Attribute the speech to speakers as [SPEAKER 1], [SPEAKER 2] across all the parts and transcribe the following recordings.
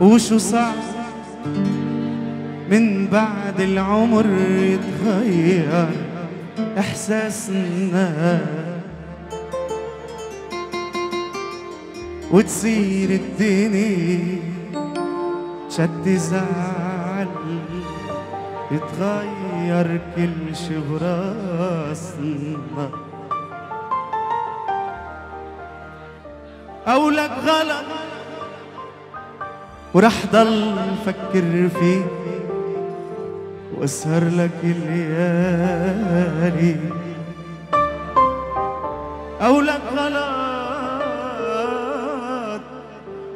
[SPEAKER 1] وشو صعب من بعد العمر يتغير إحساسنا وتصير الدنيا شد زعل يتغير كل شي براسنا قولك غلط ورح ضل فكر فيك واسهر لك الليالي قولك غلط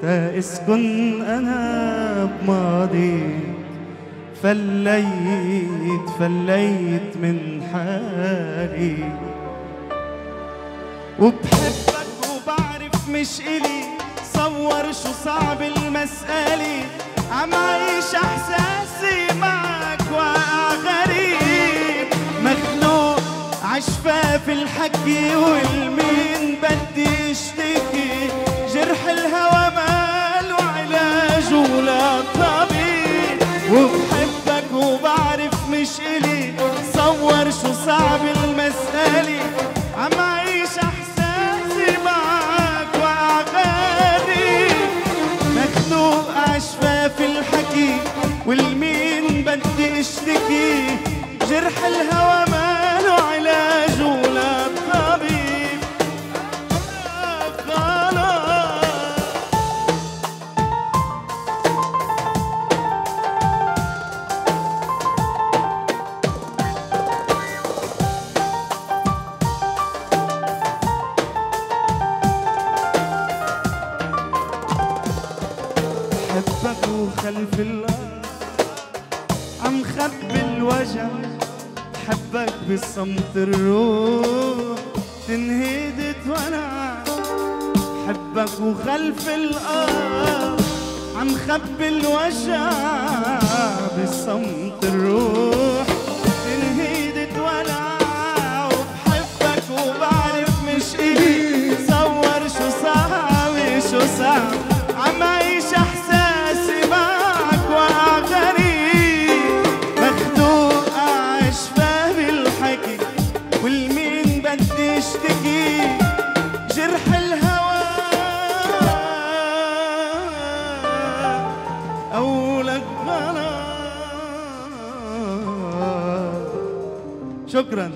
[SPEAKER 1] تا اسكن انا بماضي فليت من حالي وبحبك وبعرف مش إلي صور شو صعب المسألة عم عيش احساسي معك واقع غريب مخلوق عشفاف الحكي والمين بدي اشتكي جرح الهوى ماله علاج ولا طبيب وبحبك وبعرف مش إلي صور شو صعب المسألة عم عيش احساسي معك واقع غريب مخلوق عشفاف الحكي والمين بدي اشتكي جرح الهوى ماله علاج ولا طبيب بحبك وخلف الأرض عم خبي الوجع بحبك بصمت الروح تنهدت وانا بحبك وخلف الأرض عم خبي الوجع بصمت الروح تنهدت وانا وبحبك وبعرف مش إلي صور شو صعب شو صعب عم عيش احساسي معك واقع غريب مخدوق عشفاه بالحكي والمين بدي اشتكي جرح الهوى قولك غلط. شكرا.